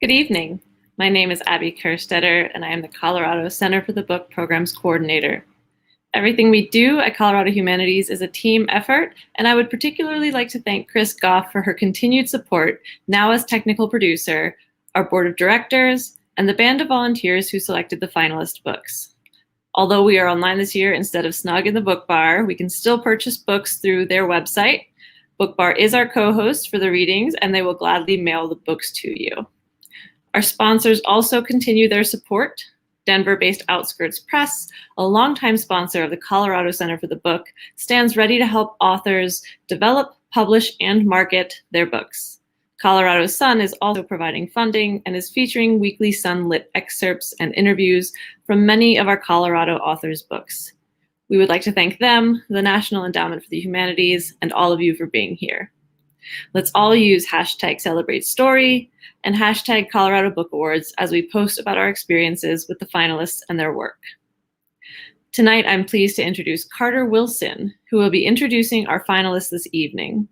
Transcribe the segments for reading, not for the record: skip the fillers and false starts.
Good evening. My name is Abby Kerstetter, and I am the Colorado Center for the Book Program's coordinator. Everything we do at Colorado Humanities is a team effort, and I would particularly like to thank Chris Goff for her continued support, now as technical producer, our board of directors, and the band of volunteers who selected the finalist books. Although we are online this year instead of snug in the book bar, we can still purchase books through their website. Book Bar is our co-host for the readings, and they will gladly mail the books to you. Our sponsors also continue their support. Denver-based Outskirts Press, a longtime sponsor of the Colorado Center for the Book, stands ready to help authors develop, publish, and market their books. Colorado Sun is also providing funding and is featuring weekly Sun-lit excerpts and interviews from many of our Colorado authors' books. We would like to thank them, the National Endowment for the Humanities, and all of you for being here. Let's all use #CelebrateStory and #Colorado Book Awards as we post about our experiences with the finalists and their work. Tonight, I'm pleased to introduce Carter Wilson, who will be introducing our finalists this evening.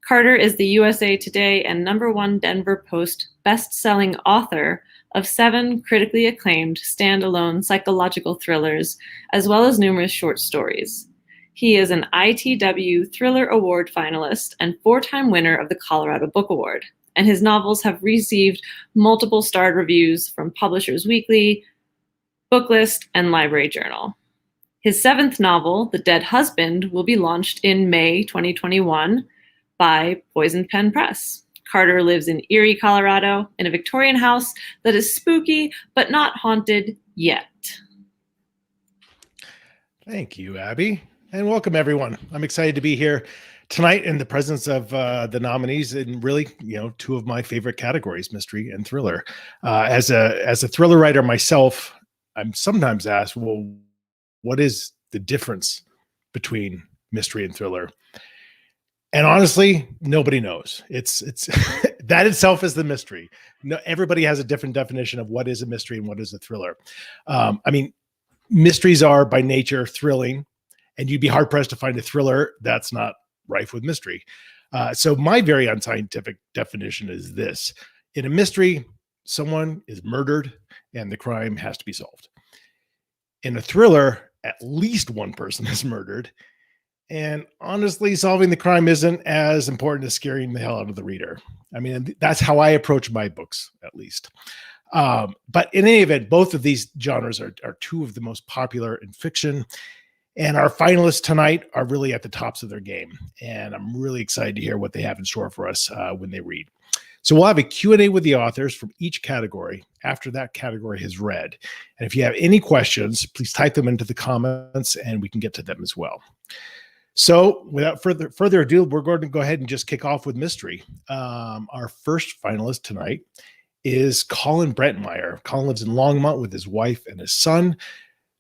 Carter is the USA Today and #1 Denver Post best-selling author of 7 critically acclaimed standalone psychological thrillers, as well as numerous short stories. He is an ITW Thriller Award finalist and 4-time winner of the Colorado Book Award, and his novels have received multiple starred reviews from Publishers Weekly, Booklist, and Library Journal. His 7th novel, The Dead Husband, will be launched in May 2021 by Poison Pen Press. Carter lives in Erie, Colorado, in a Victorian house that is spooky but not haunted yet. Thank you, Abby. And welcome, everyone. I'm excited to be here tonight in the presence of the nominees in really, 2 of my favorite categories, mystery and thriller. As a thriller writer myself, I'm sometimes asked, well, what is the difference between mystery and thriller? And honestly, nobody knows. It's that itself is the mystery. No, everybody has a different definition of what is a mystery and what is a thriller. Mysteries are by nature thrilling, and you'd be hard pressed to find a thriller that's not rife with mystery. So my very unscientific definition is this: in a mystery, someone is murdered and the crime has to be solved. In a thriller, at least one person is murdered. And honestly, solving the crime isn't as important as scaring the hell out of the reader. I mean, that's how I approach my books, at least. But in any event, both of these genres are 2 of the most popular in fiction. And our finalists tonight are really at the tops of their game. And I'm really excited to hear what they have in store for us when they read. So we'll have a Q&A with the authors from each category after that category has read. And if you have any questions, please type them into the comments and we can get to them as well. So without further ado, we're going to go ahead and just kick off with mystery. Our first finalist tonight is Collin Brantmeyer. Collin lives in Longmont with his wife and his son.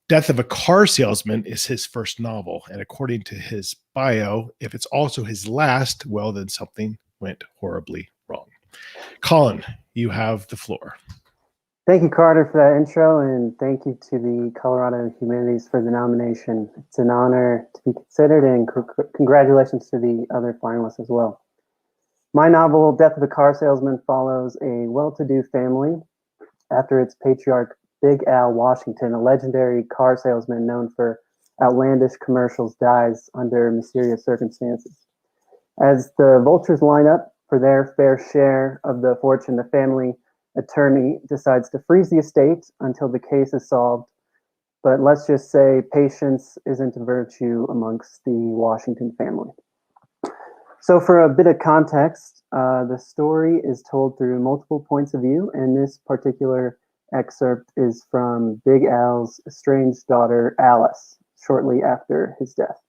Death of a Car Salesman is his first novel. And according to his bio, if it's also his last, well, then something went horribly wrong. Collin, you have the floor. Thank you, Carter, for that intro, and thank you to the Colorado Humanities for the nomination. It's an honor to be considered, and congratulations to the other finalists as well. My novel, Death of a Car Salesman, follows a well-to-do family after its patriarch, Big Al Washington, a legendary car salesman known for outlandish commercials, dies under mysterious circumstances. As the vultures line up for their fair share of the fortune, the family attorney decides to freeze the estate until the case is solved. But let's just say patience isn't a virtue amongst the Washington family. So for a bit of context, the story is told through multiple points of view, and this particular excerpt is from Big Al's estranged daughter, Alice, shortly after his death.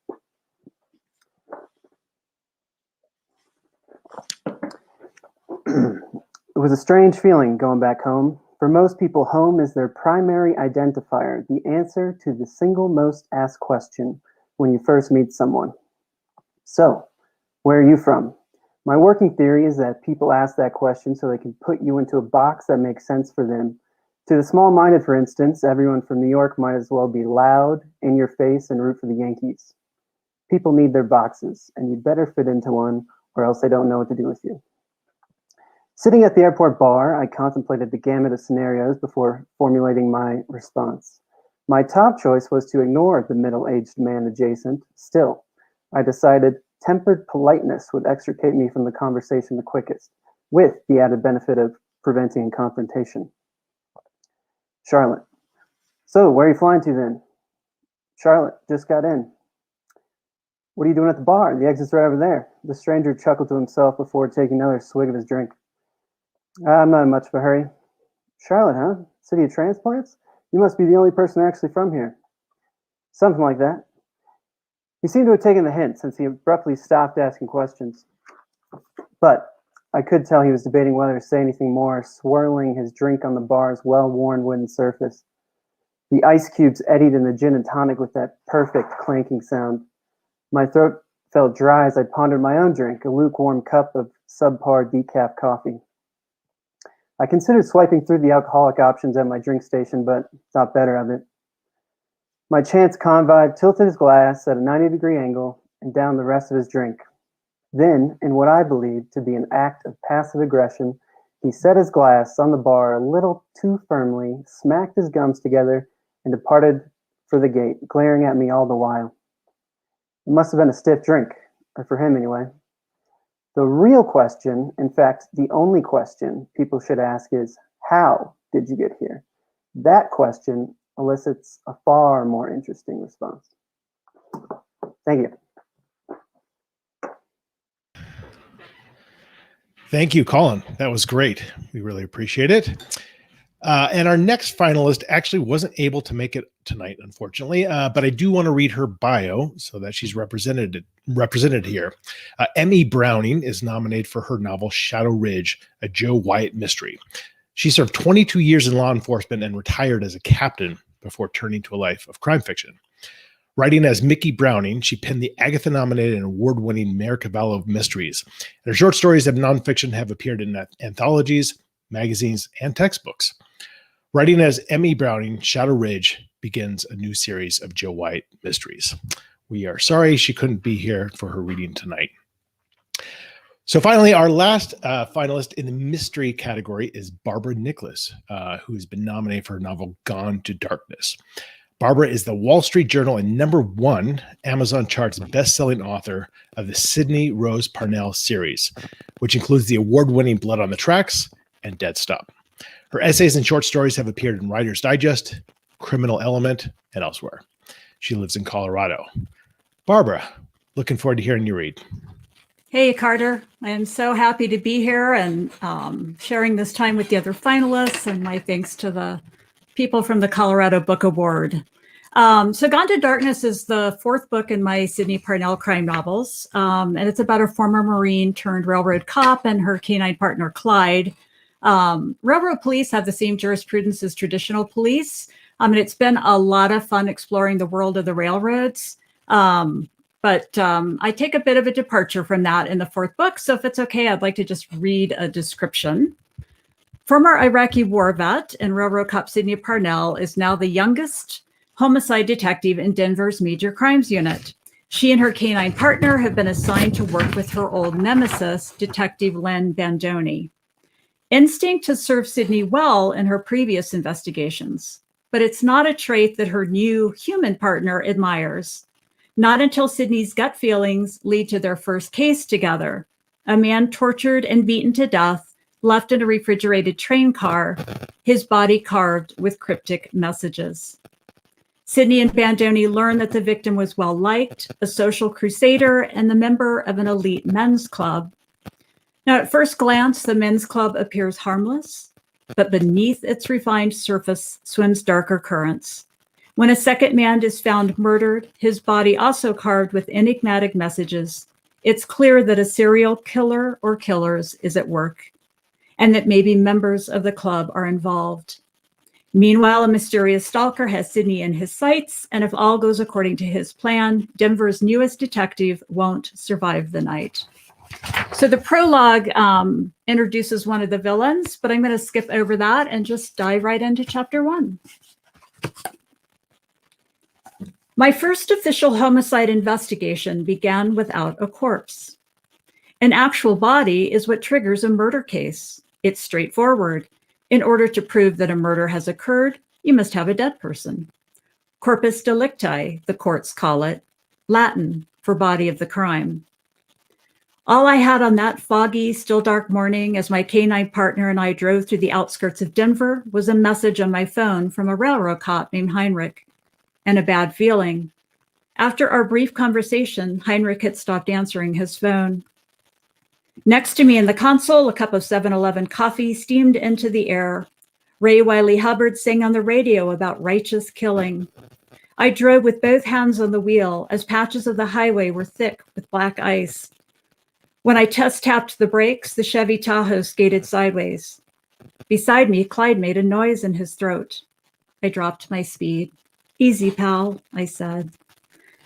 It was a strange feeling going back home. For most people, home is their primary identifier, the answer to the single most asked question when you first meet someone. So, where are you from? My working theory is that people ask that question so they can put you into a box that makes sense for them. To the small-minded, for instance, everyone from New York might as well be loud, in your face, and root for the Yankees. People need their boxes, and you'd better fit into one, or else they don't know what to do with you. Sitting at the airport bar, I contemplated the gamut of scenarios before formulating my response. My top choice was to ignore the middle-aged man adjacent. Still, I decided tempered politeness would extricate me from the conversation the quickest, with the added benefit of preventing a confrontation. Charlotte. So, where are you flying to then? Charlotte, just got in. What are you doing at the bar? The exit's right over there. The stranger chuckled to himself before taking another swig of his drink. I'm not in much of a hurry. Charlotte, huh? City of transplants? You must be the only person actually from here. Something like that. He seemed to have taken the hint since he abruptly stopped asking questions. But I could tell he was debating whether to say anything more, swirling his drink on the bar's well-worn wooden surface. The ice cubes eddied in the gin and tonic with that perfect clanking sound. My throat felt dry as I pondered my own drink, a lukewarm cup of subpar decaf coffee. I considered swiping through the alcoholic options at my drink station, but thought better of it. My chance convive tilted his glass at a 90-degree angle and downed the rest of his drink. Then, in what I believed to be an act of passive aggression, he set his glass on the bar a little too firmly, smacked his gums together, and departed for the gate, glaring at me all the while. It must have been a stiff drink, or for him anyway. The real question, in fact, the only question people should ask is, how did you get here? That question elicits a far more interesting response. Thank you. Thank you, Collin. That was great. We really appreciate it. And our next finalist actually wasn't able to make it tonight, unfortunately, but I do want to read her bio so that she's represented here. M.E. Browning is nominated for her novel Shadow Ridge, a Joe Wyatt mystery. She served 22 years in law enforcement and retired as a captain before turning to a life of crime fiction. Writing as Mickey Browning, she penned the Agatha-nominated and award-winning Maricavallo of Mysteries. And her short stories of nonfiction have appeared in anthologies, magazines, and textbooks. Writing as M.E. Browning, Shadow Ridge begins a new series of Joe Wyatt mysteries. We are sorry she couldn't be here for her reading tonight. So finally, our last finalist in the mystery category is Barbara Nickless, who has been nominated for her novel Gone to Darkness. Barbara is the Wall Street Journal and #1 Amazon charts best-selling author of the Sidney Rose Parnell series, which includes the award-winning Blood on the Tracks and Dead Stop. Her essays and short stories have appeared in Writer's Digest, Criminal Element, and elsewhere. She lives in Colorado. Barbara, looking forward to hearing you read. Hey, Carter. I am so happy to be here and sharing this time with the other finalists, and my thanks to the people from the Colorado Book Award. So Gone to Darkness is the 4th book in my Sidney Parnell crime novels, and it's about a former Marine turned railroad cop and her canine partner, Clyde. Railroad police have the same jurisprudence as traditional police, and it's been a lot of fun exploring the world of the railroads. But I take a bit of a departure from that in the 4th book, so if it's okay, I'd like to just read a description. Former Iraqi war vet and railroad cop Sidney Parnell is now the youngest homicide detective in Denver's major crimes unit. She and her canine partner have been assigned to work with her old nemesis, Detective Len Bandoni. Instinct has served Sidney well in her previous investigations, but it's not a trait that her new human partner admires. Not until Sidney's gut feelings lead to their first case together. A man tortured and beaten to death, left in a refrigerated train car, his body carved with cryptic messages. Sidney and Bandoni learn that the victim was well-liked, a social crusader, and the member of an elite men's club. Now, at first glance, the men's club appears harmless, but beneath its refined surface swims darker currents. When a second man is found murdered, his body also carved with enigmatic messages, it's clear that a serial killer or killers is at work, and that maybe members of the club are involved. Meanwhile, a mysterious stalker has Sidney in his sights, and if all goes according to his plan, Denver's newest detective won't survive the night. So the prologue introduces one of the villains, but I'm going to skip over that and just dive right into chapter 1. My first official homicide investigation began without a corpse. An actual body is what triggers a murder case. It's straightforward. In order to prove that a murder has occurred, you must have a dead person. Corpus delicti, the courts call it, Latin for body of the crime. All I had on that foggy, still dark morning as my canine partner and I drove through the outskirts of Denver was a message on my phone from a railroad cop named Heinrich, and a bad feeling. After our brief conversation, Heinrich had stopped answering his phone. Next to me in the console, a cup of 7-Eleven coffee steamed into the air. Ray Wiley Hubbard sang on the radio about righteous killing. I drove with both hands on the wheel as patches of the highway were thick with black ice. When I test-tapped the brakes, the Chevy Tahoe skated sideways. Beside me, Clyde made a noise in his throat. I dropped my speed. Easy, pal, I said.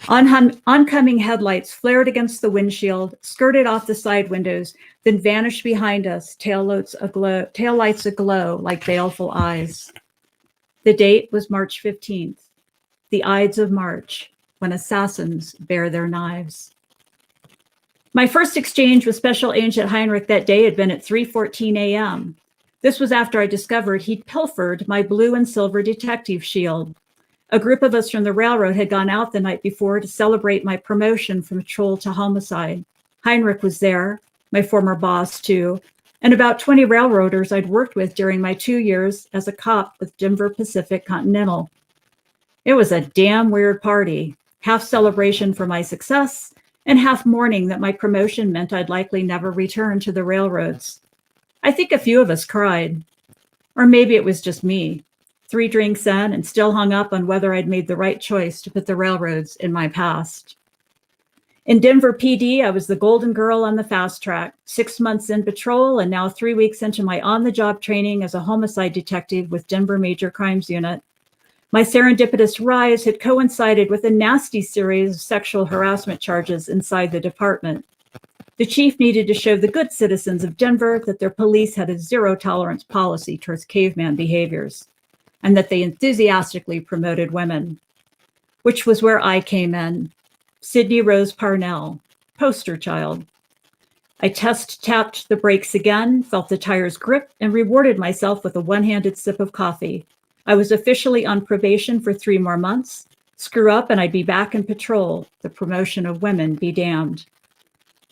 Oncoming headlights flared against the windshield, skirted off the side windows, then vanished behind us, taillights aglow like baleful eyes. The date was March 15th, the Ides of March, when assassins bear their knives. My first exchange with Special Agent Heinrich that day had been at 3:14 a.m. This was after I discovered he'd pilfered my blue and silver detective shield. A group of us from the railroad had gone out the night before to celebrate my promotion from patrol to homicide. Heinrich was there, my former boss too, and about 20 railroaders I'd worked with during my 2 years as a cop with Denver Pacific Continental. It was a damn weird party, half celebration for my success and half mourning that my promotion meant I'd likely never return to the railroads. I think a few of us cried. Or maybe it was just me, 3 drinks in and still hung up on whether I'd made the right choice to put the railroads in my past. In Denver PD, I was the golden girl on the fast track, 6 months in patrol and now 3 weeks into my on-the-job training as a homicide detective with Denver Major Crimes Unit. My serendipitous rise had coincided with a nasty series of sexual harassment charges inside the department. The chief needed to show the good citizens of Denver that their police had a zero-tolerance policy towards caveman behaviors, and that they enthusiastically promoted women, which was where I came in. Sydney Rose Parnell, poster child. I test-tapped the brakes again, felt the tires grip, and rewarded myself with a one-handed sip of coffee. I was officially on probation for 3 more months. Screw up and I'd be back in patrol. The promotion of women be damned.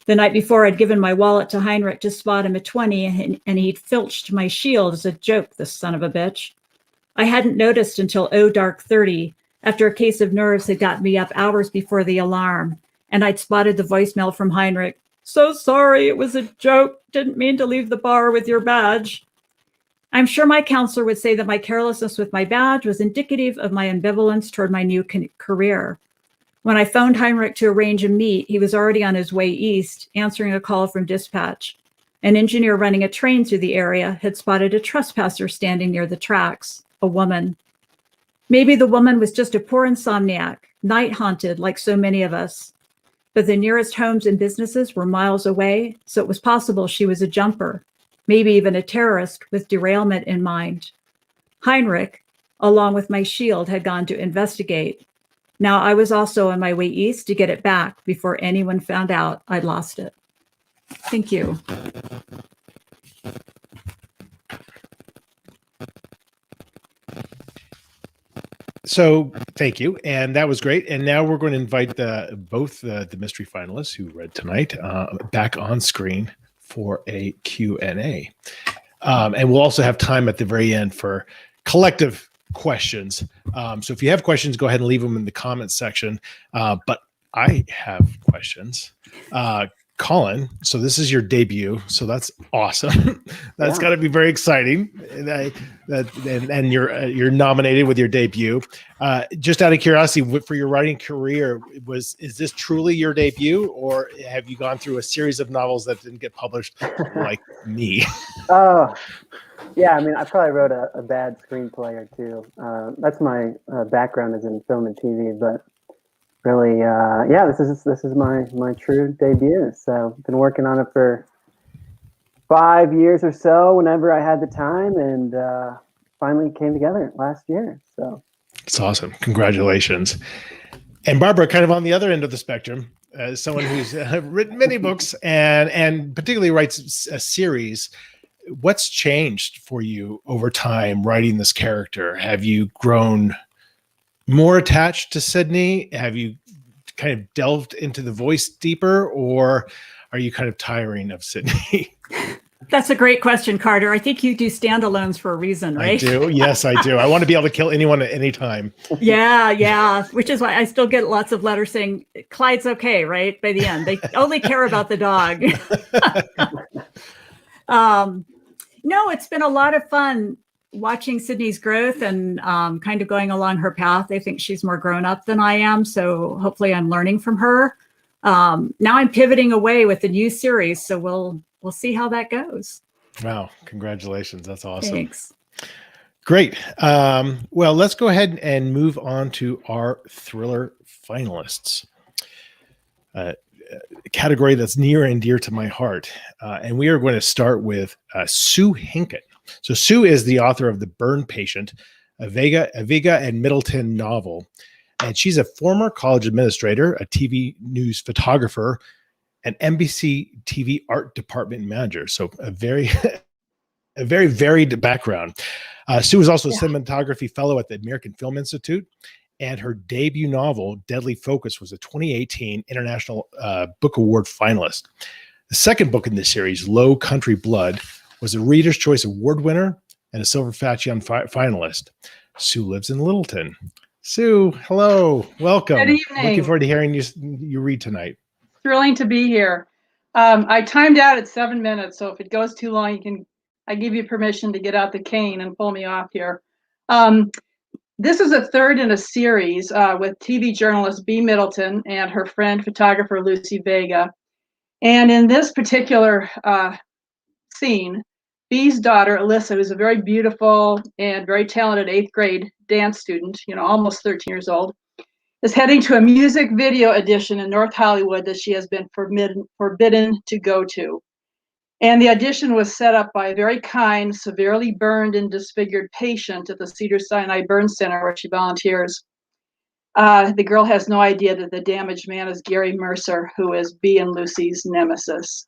The night before, I'd given my wallet to Heinrich to spot him at 20, and he'd filched my shield as a joke, the son of a bitch. I hadn't noticed until dark 30, after a case of nerves had gotten me up hours before the alarm, and I'd spotted the voicemail from Heinrich. So sorry, it was a joke. Didn't mean to leave the bar with your badge. I'm sure my counselor would say that my carelessness with my badge was indicative of my ambivalence toward my new career. When I phoned Heinrich to arrange a meet, he was already on his way east, answering a call from dispatch. An engineer running a train through the area had spotted a trespasser standing near the tracks, a woman. Maybe the woman was just a poor insomniac, night-haunted like so many of us. But the nearest homes and businesses were miles away, so it was possible she was a jumper, maybe even a terrorist with derailment in mind. Heinrich, along with my shield, had gone to investigate. Now I was also on my way east to get it back before anyone found out I'd lost it. Thank you. So thank you. And that was great. And now we're going to invite both the mystery finalists who read tonight back on screen for a Q&A. And we'll also have time at the very end for collective questions. So if you have questions, go ahead and leave them in the comments section. But I have questions. Collin, so this is your debut, so that's awesome. That's got to be very exciting. And you're nominated with your debut. Just out of curiosity, for your writing career, is this truly your debut, or have you gone through a series of novels that didn't get published, like me? Oh, yeah. I mean, I probably wrote a bad screenplay or two. That's my background is in film and TV, but. Really, this is my true debut. So I've been working on it for 5 years or so whenever I had the time, and finally came together last year. So it's awesome. Congratulations. And Barbara, kind of on the other end of the spectrum, as someone who's written many books and particularly writes a series, what's changed for you over time writing this character? Have you grown more attached to Sydney? Have you kind of delved into the voice deeper, or are you kind of tiring of Sydney? That's a great question, Carter. I think you do standalones for a reason, right? I do. Yes, I do. I want to be able to kill anyone at any time. Yeah. Which is why I still get lots of letters saying Clyde's okay, right? By the end, they only care about the dog. No, it's been a lot of fun watching Sydney's growth and kind of going along her path. I think she's more grown up than I am, so hopefully I'm learning from her. Now I'm pivoting away with the new series, so we'll see how that goes. Wow, congratulations. That's awesome. Thanks. Great. Well, let's go ahead and move on to our thriller finalists. A category that's near and dear to my heart. And we are going to start with Sue Hinkin. So Sue is the author of The Burn Patient, a Vega and Middleton novel. And she's a former college administrator, a TV news photographer, an NBC TV art department manager. So a very varied background. Sue is also a cinematography fellow at the American Film Institute. And her debut novel, Deadly Focus, was a 2018 International Book Award finalist. The second book in this series, Low Country Blood, was a Reader's Choice Award winner and a Silver Fashion finalist. Sue lives in Littleton. Sue, hello, welcome. Good evening. Looking forward to hearing you read tonight. Thrilling to be here. I timed out at 7 minutes, so if it goes too long, I give you permission to get out the cane and pull me off here. This is a third in a series with TV journalist Bea Middleton and her friend photographer Lucy Vega. And in this particular scene, Bea's daughter Alyssa, who's a very beautiful and very talented 8th grade dance student, almost 13 years old, is heading to a music video audition in North Hollywood that she has been forbidden to go to. And the audition was set up by a very kind, severely burned and disfigured patient at the Cedars-Sinai Burn Center where she volunteers. The girl has no idea that the damaged man is Gary Mercer, who is Bea and Lucy's nemesis.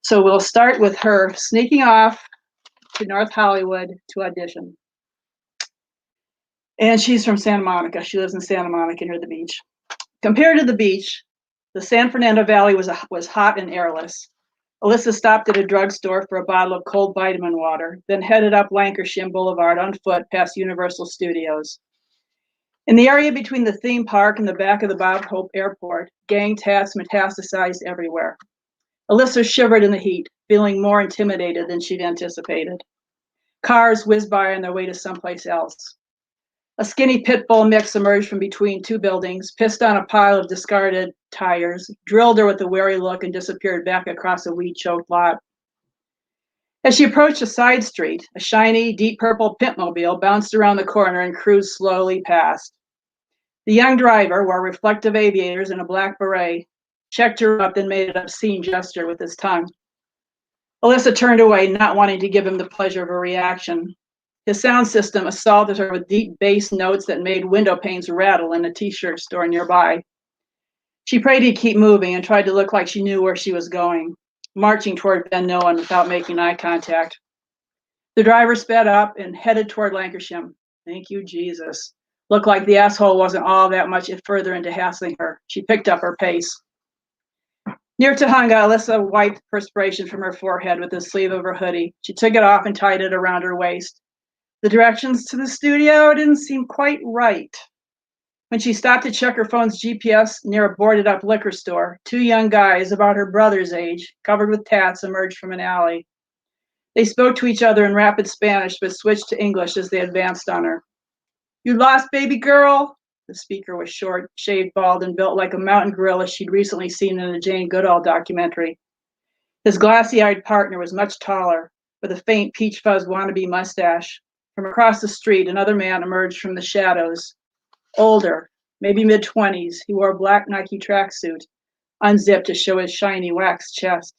So we'll start with her sneaking off to North Hollywood to audition. And she's from Santa Monica. She lives in Santa Monica near the beach. Compared to the beach, the San Fernando Valley was hot and airless. Alyssa stopped at a drugstore for a bottle of cold vitamin water, then headed up Lancashire Boulevard on foot past Universal Studios. In the area between the theme park and the back of the Bob Hope Airport, gang tats metastasized everywhere. Alyssa shivered in the heat, feeling more intimidated than she'd anticipated. Cars whizzed by on their way to someplace else. A skinny pit bull mix emerged from between two buildings, pissed on a pile of discarded tires, drilled her with a wary look, and disappeared back across a weed-choked lot. As she approached a side street, a shiny, deep purple Pitmobile bounced around the corner and cruised slowly past. The young driver wore reflective aviators and a black beret, checked her up, then made an obscene gesture with his tongue. Alyssa turned away, not wanting to give him the pleasure of a reaction. His sound system assaulted her with deep bass notes that made window panes rattle in a t-shirt store nearby. She prayed he'd keep moving and tried to look like she knew where she was going, marching toward Ben Nolan without making eye contact. The driver sped up and headed toward Lancashire. Thank you, Jesus. Looked like the asshole wasn't all that much further into hassling her. She picked up her pace. Near Tahunga, Alyssa wiped perspiration from her forehead with the sleeve of her hoodie. She took it off and tied it around her waist. The directions to the studio didn't seem quite right. When she stopped to check her phone's GPS near a boarded-up liquor store, two young guys about her brother's age, covered with tats, emerged from an alley. They spoke to each other in rapid Spanish, but switched to English as they advanced on her. "You lost, baby girl?" The speaker was short, shaved, bald, and built like a mountain gorilla she'd recently seen in a Jane Goodall documentary. His glassy-eyed partner was much taller, with a faint peach fuzz wannabe mustache. From across the street, another man emerged from the shadows. Older, maybe mid-20s, he wore a black Nike tracksuit, unzipped to show his shiny waxed chest.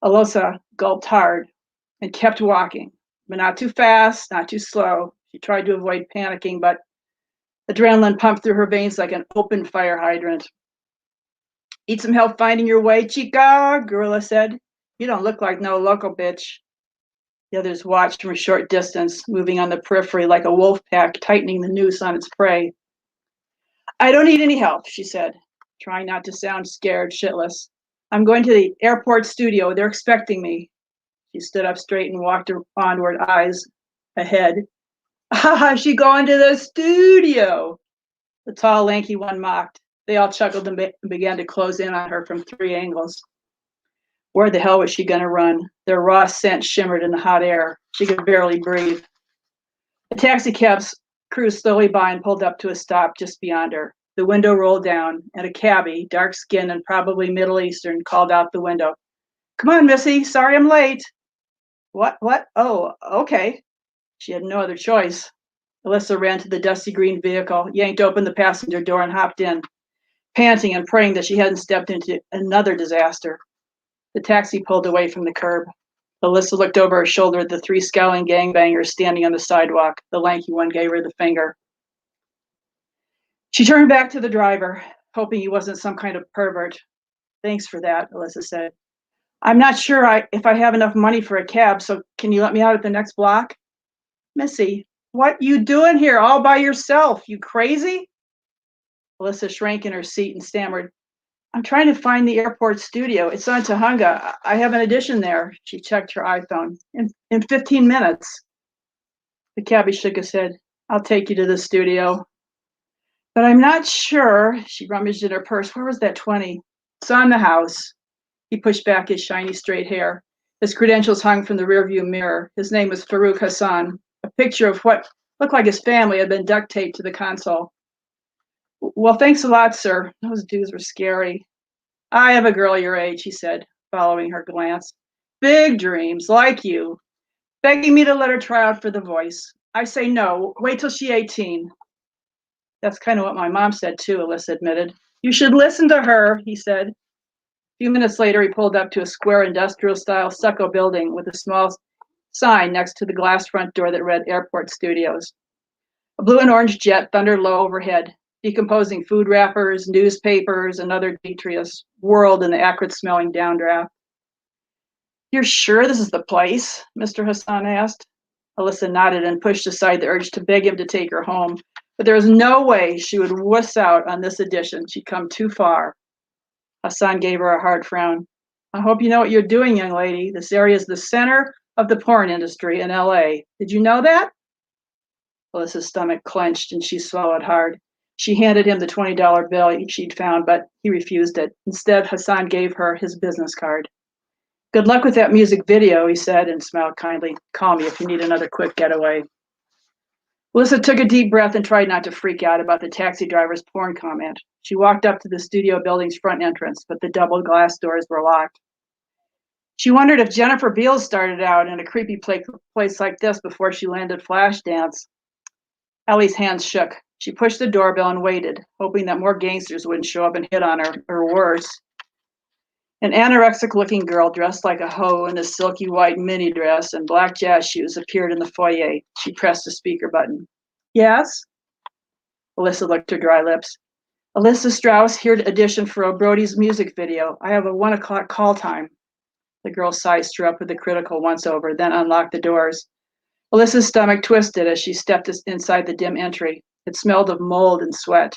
Alyssa gulped hard and kept walking, but not too fast, not too slow. She tried to avoid panicking, but adrenaline pumped through her veins like an open fire hydrant. "Need some help finding your way, chica?" Gorilla said. You don't look like no local bitch. The others watched from a short distance, moving on the periphery like a wolf pack tightening the noose on its prey. I don't need any help, she said, trying not to sound scared shitless. I'm going to the airport studio. They're expecting me. She stood up straight and walked onward, eyes ahead. She going to the studio. The tall, lanky one mocked. They all chuckled and began to close in on her from 3 angles. Where the hell was she going to run? Their raw scent shimmered in the hot air. She could barely breathe. A taxi cab cruised slowly by and pulled up to a stop just beyond her. The window rolled down, and a cabbie, dark-skinned and probably Middle Eastern, called out the window. Come on, Missy. Sorry I'm late. What? Oh, okay. She had no other choice. Alyssa ran to the dusty green vehicle, yanked open the passenger door, and hopped in, panting and praying that she hadn't stepped into another disaster. The taxi pulled away from the curb. Alyssa looked over her shoulder at the 3 scowling gangbangers standing on the sidewalk. The lanky one gave her the finger. She turned back to the driver, hoping he wasn't some kind of pervert. Thanks for that, Alyssa said. I'm not sure if I have enough money for a cab, so can you let me out at the next block? Missy, what you doing here all by yourself? You crazy? Alyssa shrank in her seat and stammered, I'm trying to find the airport studio. It's on Tahunga. I have an audition there. She checked her iPhone. In 15 minutes. The cabbie shook his head. I'll take you to the studio. But I'm not sure. She rummaged in her purse. Where was that 20? It's on the house. He pushed back his shiny straight hair. His credentials hung from the rearview mirror. His name was Farouk Hassan. A picture of what looked like his family had been duct taped to the console. Well, thanks a lot, sir. Those dudes were scary. I have a girl your age, he said, following her glance. Big dreams, like you. Begging me to let her try out for The Voice. I say no. Wait till she's 18. That's kind of what my mom said, too, Alyssa admitted. You should listen to her, he said. A few minutes later, he pulled up to a square industrial-style stucco building with a small sign next to the glass front door that read Airport Studios. A blue and orange jet thundered low overhead, decomposing food wrappers, newspapers, and other detritus whirled in the acrid-smelling downdraft. You're sure this is the place? Mr. Hassan asked. Alyssa nodded and pushed aside the urge to beg him to take her home, but there was no way she would wuss out on this addition. She'd come too far. Hassan gave her a hard frown. I hope you know what you're doing, young lady. This area is the center of the porn industry in LA. Did you know that? Alyssa's stomach clenched and she swallowed hard. She handed him the $20 bill she'd found, but he refused it. Instead, Hassan gave her his business card. Good luck with that music video, he said, and smiled kindly. Call me if you need another quick getaway. Alyssa took a deep breath and tried not to freak out about the taxi driver's porn comment. She walked up to the studio building's front entrance, but the double glass doors were locked. She wondered if Jennifer Beals started out in a creepy place like this before she landed Flashdance. Ellie's hands shook. She pushed the doorbell and waited, hoping that more gangsters wouldn't show up and hit on her, or worse. An anorexic-looking girl dressed like a hoe in a silky white mini dress and black jazz shoes appeared in the foyer. She pressed the speaker button. Yes? Alyssa licked her dry lips. Alyssa Strauss, here to audition for O'Brody's music video. I have a 1 o'clock call time. The girl's sighs threw up with a critical once-over, then unlocked the doors. Alyssa's stomach twisted as she stepped inside the dim entry. It smelled of mold and sweat.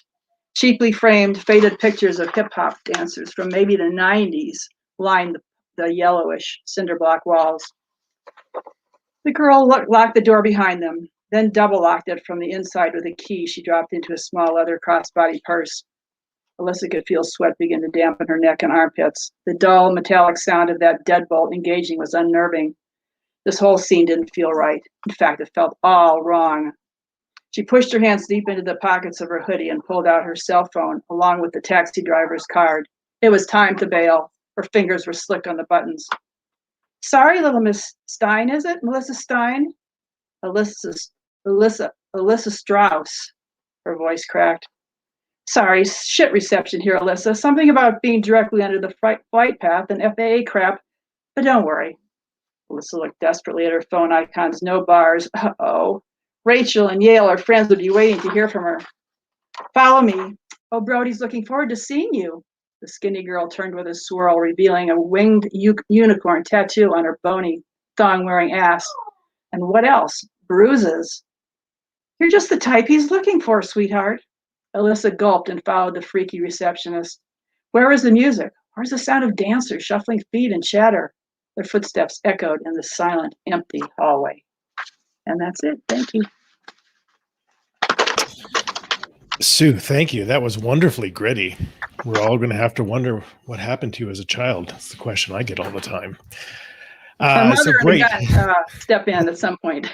Cheaply framed, faded pictures of hip-hop dancers from maybe the 90s lined the yellowish cinder block walls. The girl locked the door behind them, then double-locked it from the inside with a key she dropped into a small leather crossbody purse. Alyssa could feel sweat begin to dampen her neck and armpits. The dull, metallic sound of that deadbolt engaging was unnerving. This whole scene didn't feel right. In fact, it felt all wrong. She pushed her hands deep into the pockets of her hoodie and pulled out her cell phone, along with the taxi driver's card. It was time to bail. Her fingers were slick on the buttons. Sorry, little Miss Stein, is it? Melissa Stein? Alyssa Strauss. Her voice cracked. Sorry, shit reception here, Alyssa. Something about being directly under the flight path and FAA crap, but don't worry. Alyssa looked desperately at her phone icons. No bars. Uh-oh. Rachel and Yale, our friends, would be waiting to hear from her. Follow me. Oh, Brody's looking forward to seeing you. The skinny girl turned with a swirl, revealing a winged unicorn tattoo on her bony, thong-wearing ass. And what else? Bruises. You're just the type he's looking for, sweetheart. Alyssa gulped and followed the freaky receptionist. Where is the music? Where's the sound of dancers, shuffling feet, and chatter? Their footsteps echoed in the silent, empty hallway. And that's it. Thank you. Sue, thank you. That was wonderfully gritty. We're all going to have to wonder what happened to you as a child. That's the question I get all the time. My mother So great. Step in at some point.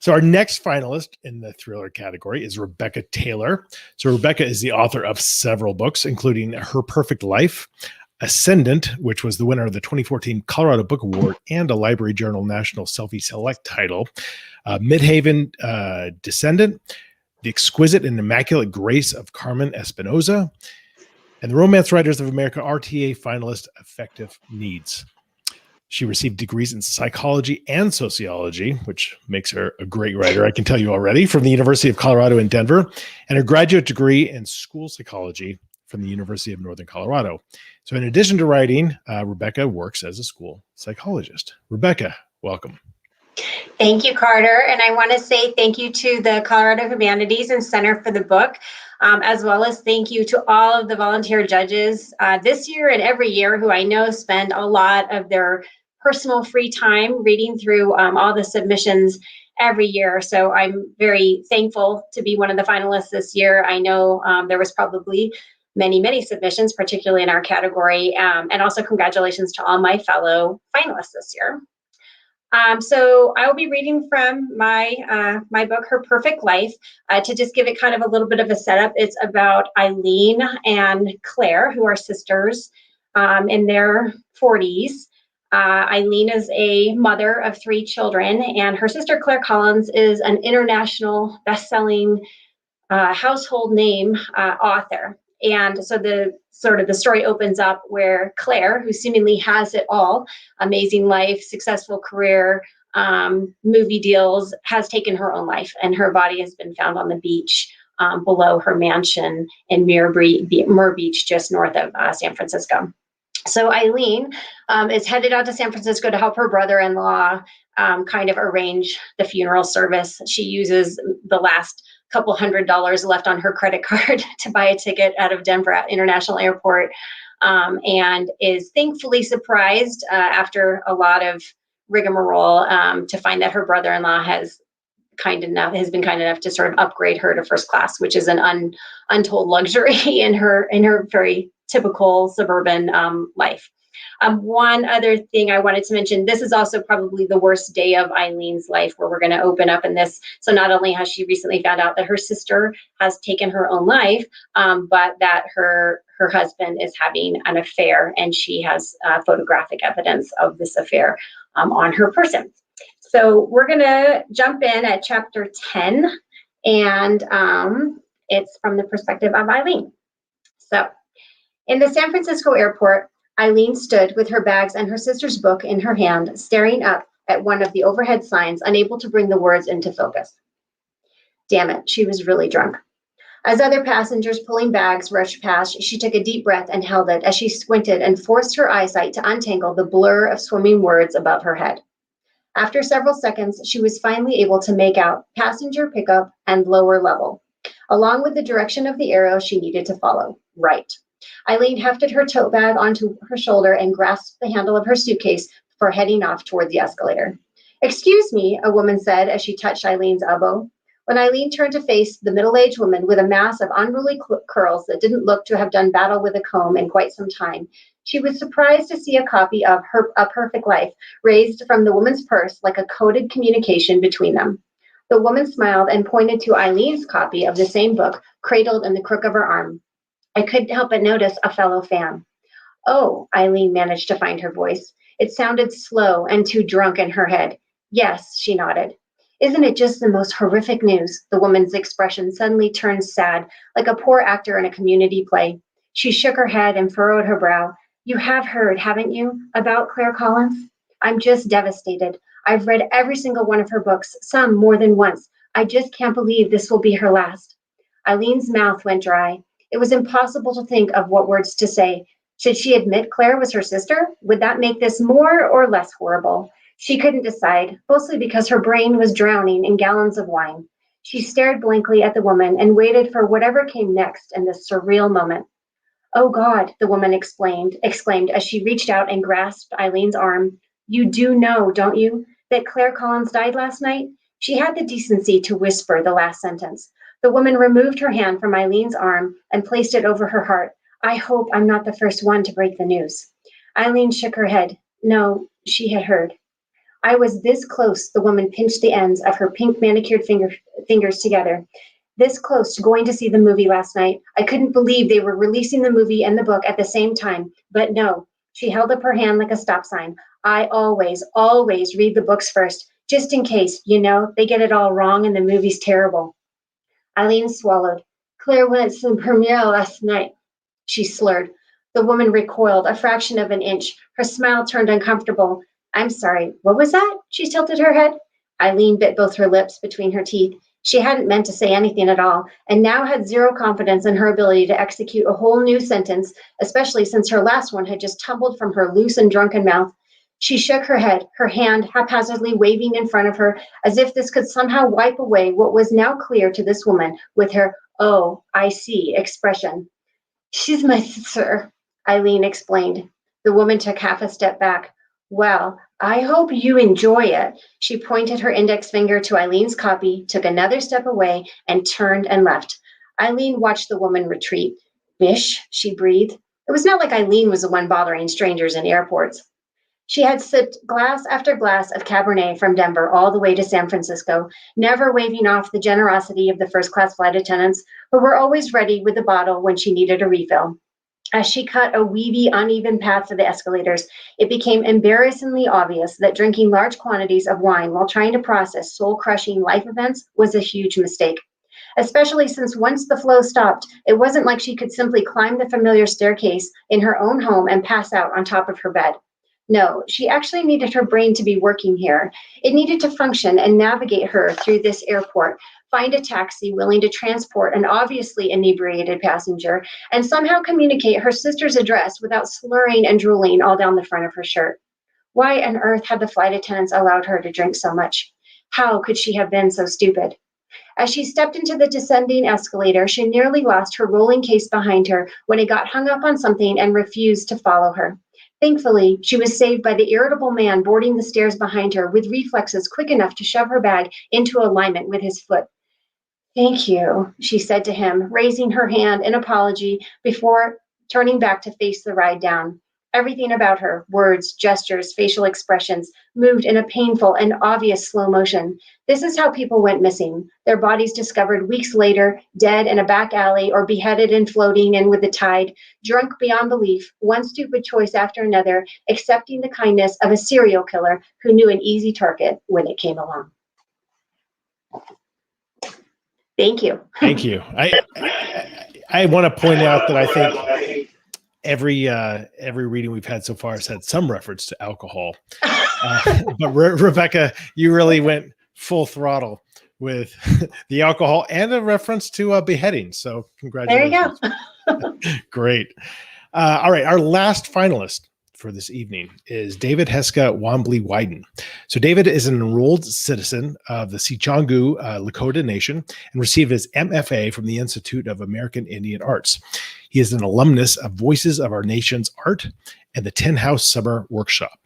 So our next finalist in the thriller category is Rebecca Taylor. So Rebecca is the author of several books, including Her Perfect Life, Ascendant, which was the winner of the 2014 Colorado Book Award and a Library Journal National Selfie Select title, Midhaven Descendant, The Exquisite and Immaculate Grace of Carmen Espinoza, and the Romance Writers of America RTA finalist, Effective Needs. She received degrees in psychology and sociology, which makes her a great writer, I can tell you already, from the University of Colorado in Denver, and her graduate degree in school psychology from the University of Northern Colorado. So in addition to writing, Rebecca works as a school psychologist. Rebecca, welcome. Thank you, Carter. And I want to say thank you to the Colorado Humanities and Center for the Book, as well as thank you to all of the volunteer judges this year and every year who I know spend a lot of their personal free time reading through all the submissions every year. So I'm very thankful to be one of the finalists this year. I know there was probably many submissions, particularly in our category. And also congratulations to all my fellow finalists this year. So I will be reading from my my book, Her Perfect Life. To just give it kind of a little bit of a setup, it's about Eileen and Claire, who are sisters in their 40s. Eileen is a mother of 3 children, and her sister Claire Collins is an international best-selling household name author. And so the story opens up where Claire, who seemingly has it all, amazing life, successful career, movie deals, has taken her own life, and her body has been found on the beach below her mansion in Myrrh Beach, just north of San Francisco. So Eileen is headed out to San Francisco to help her brother-in-law kind of arrange the funeral service. She uses the last couple $100 left on her credit card to buy a ticket out of Denver International Airport, and is thankfully surprised after a lot of rigmarole to find that her brother-in-law has been kind enough to sort of upgrade her to first class, which is an untold luxury in her very typical suburban life. One other thing I wanted to mention, this is also probably the worst day of Eileen's life, where we're going to open up in this. So not only has she recently found out that her sister has taken her own life, but that her husband is having an affair, and she has photographic evidence of this affair on her person. So we're going to jump in at chapter 10, and it's from the perspective of Eileen. So in the San Francisco airport, Eileen stood with her bags and her sister's book in her hand, staring up at one of the overhead signs, unable to bring the words into focus. Damn it, she was really drunk. As other passengers pulling bags rushed past, she took a deep breath and held it as she squinted and forced her eyesight to untangle the blur of swimming words above her head. After several seconds, she was finally able to make out passenger pickup and lower level, along with the direction of the arrow she needed to follow, right. Eileen hefted her tote bag onto her shoulder and grasped the handle of her suitcase before heading off toward the escalator. "Excuse me," a woman said as she touched Eileen's elbow. When Eileen turned to face the middle-aged woman with a mass of unruly curls that didn't look to have done battle with a comb in quite some time, she was surprised to see a copy of A Perfect Life raised from the woman's purse like a coded communication between them. The woman smiled and pointed to Eileen's copy of the same book, cradled in the crook of her arm. "I couldn't help but notice a fellow fan." "Oh," Eileen managed to find her voice. It sounded slow and too drunk in her head. "Yes," she nodded. "Isn't it just the most horrific news?" The woman's expression suddenly turned sad, like a poor actor in a community play. She shook her head and furrowed her brow. "You have heard, haven't you, about Claire Collins? I'm just devastated. I've read every single one of her books, some more than once. I just can't believe this will be her last." Eileen's mouth went dry. It was impossible to think of what words to say. Should she admit Claire was her sister? Would that make this more or less horrible? She couldn't decide, mostly because her brain was drowning in gallons of wine. She stared blankly at the woman and waited for whatever came next in this surreal moment. Oh God, the woman exclaimed as she reached out and grasped Eileen's arm. You do know, don't you, that Claire Collins died last night? She had the decency to whisper the last sentence. The woman removed her hand from Eileen's arm and placed it over her heart. I hope I'm not the first one to break the news. Eileen shook her head. No, she had heard. I was this close, the woman pinched the ends of her pink manicured fingers together. This close to going to see the movie last night. I couldn't believe they were releasing the movie and the book at the same time. But no, she held up her hand like a stop sign. I always read the books first, just in case, they get it all wrong and the movie's terrible. Eileen swallowed. Claire went to the premiere last night, she slurred. The woman recoiled a fraction of an inch. Her smile turned uncomfortable. I'm sorry, what was that? She tilted her head. Eileen bit both her lips between her teeth. She hadn't meant to say anything at all, and now had zero confidence in her ability to execute a whole new sentence, especially since her last one had just tumbled from her loose and drunken mouth. She shook her head, her hand haphazardly waving in front of her, as if this could somehow wipe away what was now clear to this woman with her, oh, I see, expression. She's my sister, Eileen explained. The woman took half a step back. Well, I hope you enjoy it. She pointed her index finger to Eileen's copy, took another step away, and turned and left. Eileen watched the woman retreat. Bish, she breathed. It was not like Eileen was the one bothering strangers in airports. She had sipped glass after glass of Cabernet from Denver all the way to San Francisco, never waving off the generosity of the first-class flight attendants, who were always ready with the bottle when she needed a refill. As she cut a weedy, uneven path to the escalators, it became embarrassingly obvious that drinking large quantities of wine while trying to process soul-crushing life events was a huge mistake. Especially since once the flow stopped, it wasn't like she could simply climb the familiar staircase in her own home and pass out on top of her bed. No, she actually needed her brain to be working here. It needed to function and navigate her through this airport, find a taxi willing to transport an obviously inebriated passenger, and somehow communicate her sister's address without slurring and drooling all down the front of her shirt. Why on earth had the flight attendants allowed her to drink so much? How could she have been so stupid? As she stepped into the descending escalator, she nearly lost her rolling case behind her when it got hung up on something and refused to follow her. Thankfully, she was saved by the irritable man boarding the stairs behind her with reflexes quick enough to shove her bag into alignment with his foot. Thank you, she said to him, raising her hand in apology before turning back to face the ride down. Everything about her, words, gestures, facial expressions, moved in a painful and obvious slow motion. This is how people went missing, their bodies discovered weeks later, dead in a back alley or beheaded and floating in with the tide, drunk beyond belief, one stupid choice after another, accepting the kindness of a serial killer who knew an easy target when it came along. Thank you. Thank you. I want to point out that I think every reading we've had so far has had some reference to alcohol. But Rebecca, you really went full throttle with the alcohol and a reference to beheading. So congratulations. There you go. Great. All right. Our last finalist for this evening is David Heska Wanbli Weiden. So David is an enrolled citizen of the Sicangu Lakota Nation and received his MFA from the Institute of American Indian Arts. He is an alumnus of Voices of Our Nation's Art and the Tin House Summer Workshop.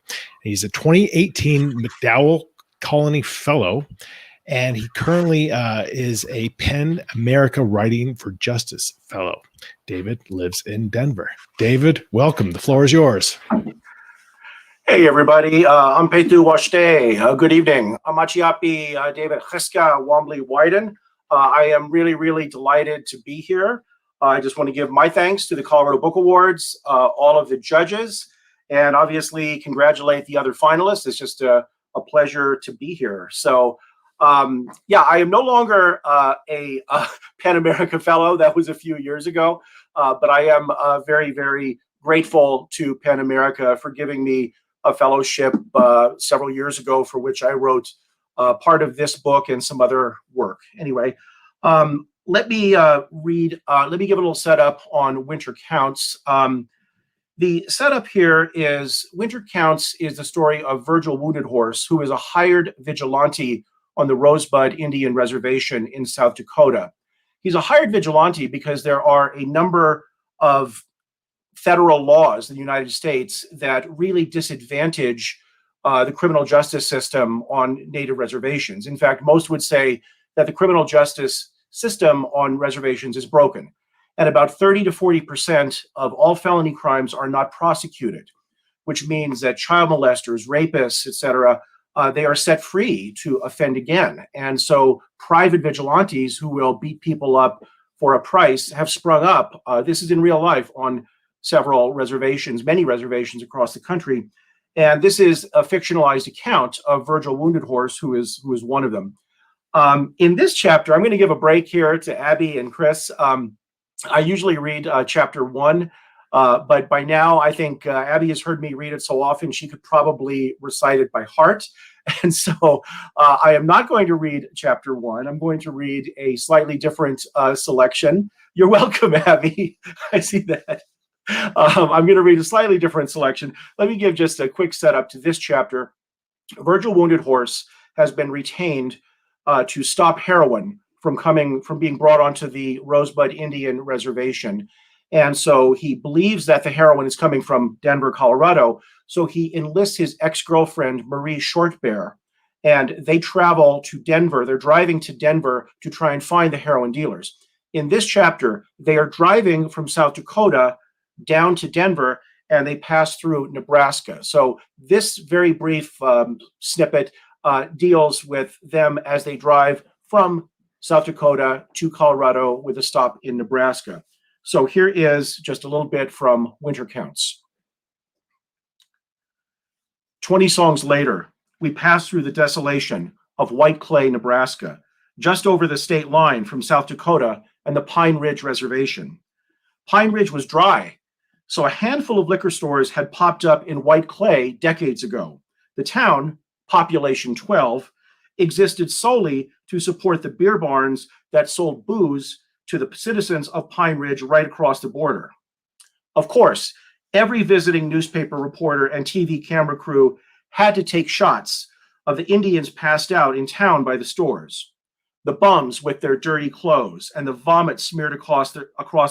He's a 2018 MacDowell Colony Fellow, and he currently is a PEN America Writing for Justice Fellow. David lives in Denver. David, welcome. The floor is yours. Hey, everybody. I'm Petu Washte. Good evening. I'm Achiapi David Heska Wanbli Weiden. I am really, really delighted to be here. I just want to give my thanks to the Colorado Book Awards, all of the judges, and obviously congratulate the other finalists. It's just a pleasure to be here. So, yeah, I am no longer a PEN America Fellow. That was a few years ago, but I am very, very grateful to PEN America for giving me a fellowship several years ago, for which I wrote part of this book and some other work. Anyway, let me give a little setup on Winter Counts. The setup here is Winter Counts is the story of Virgil Wounded Horse, who is a hired vigilante on the Rosebud Indian Reservation in South Dakota. He's a hired vigilante because there are a number of federal laws in the United States that really disadvantage the criminal justice system on Native reservations. In fact, most would say that the criminal justice system on reservations is broken. And about 30 to 40% of all felony crimes are not prosecuted, which means that child molesters, rapists, etc., they are set free to offend again. And so private vigilantes who will beat people up for a price have sprung up. This is in real life on several reservations, many reservations across the country. And this is a fictionalized account of Virgil Wounded Horse, who is one of them. In this chapter, I'm going to give a break here to Abby and Chris. I usually read chapter 1, but by now I think Abby has heard me read it so often she could probably recite it by heart. And so I am not going to read chapter 1. I'm going to read a slightly different selection. You're welcome, Abby. I see that. I'm going to read a slightly different selection. Let me give just a quick setup to this chapter. Virgil Wounded Horse has been retained to stop heroin from being brought onto the Rosebud Indian Reservation. And so he believes that the heroin is coming from Denver, Colorado. So he enlists his ex-girlfriend, Marie Shortbear, and they travel to Denver. They're driving to Denver to try and find the heroin dealers. In this chapter, they are driving from South Dakota down to Denver, and they pass through Nebraska. So this very brief snippet deals with them as they drive from South Dakota to Colorado with a stop in Nebraska. So here is just a little bit from Winter Counts. 20 songs later, we pass through the desolation of White Clay, Nebraska, just over the state line from South Dakota and the Pine Ridge Reservation. Pine Ridge was dry, so a handful of liquor stores had popped up in White Clay decades ago. The town, population 12, existed solely to support the beer barns that sold booze to the citizens of Pine Ridge right across the border. Of course, every visiting newspaper reporter and TV camera crew had to take shots of the Indians passed out in town by the stores, the bums with their dirty clothes and the vomit smeared across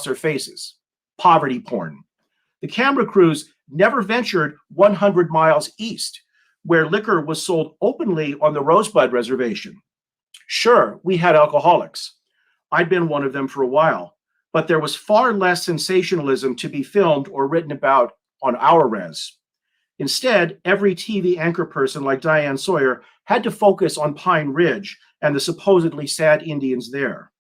their faces. Poverty porn. The camera crews never ventured 100 miles east, where liquor was sold openly on the Rosebud Reservation. Sure, we had alcoholics. I'd been one of them for a while, but there was far less sensationalism to be filmed or written about on our res. Instead, every TV anchor person like Diane Sawyer had to focus on Pine Ridge and the supposedly sad Indians there.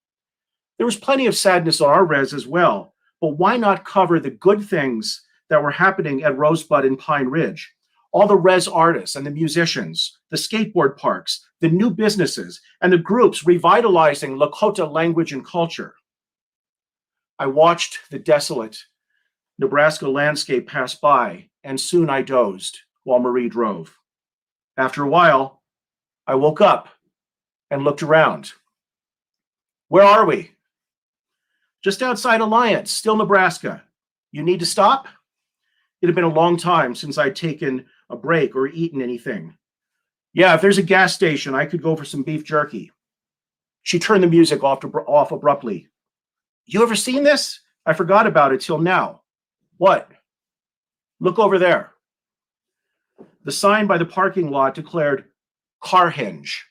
There was plenty of sadness on our res as well, but why not cover the good things that were happening at Rosebud and Pine Ridge? All the res artists and the musicians, the skateboard parks, the new businesses, and the groups revitalizing Lakota language and culture. I watched the desolate Nebraska landscape pass by, and soon I dozed while Marie drove. After a while, I woke up and looked around. Where are we? Just outside Alliance, still Nebraska. You need to stop? It had been a long time since I'd taken a break or eaten anything. Yeah, if there's a gas station, I could go for some beef jerky. She turned the music off abruptly. You ever seen this? I forgot about it till now. What? Look over there. The sign by the parking lot declared car hinge,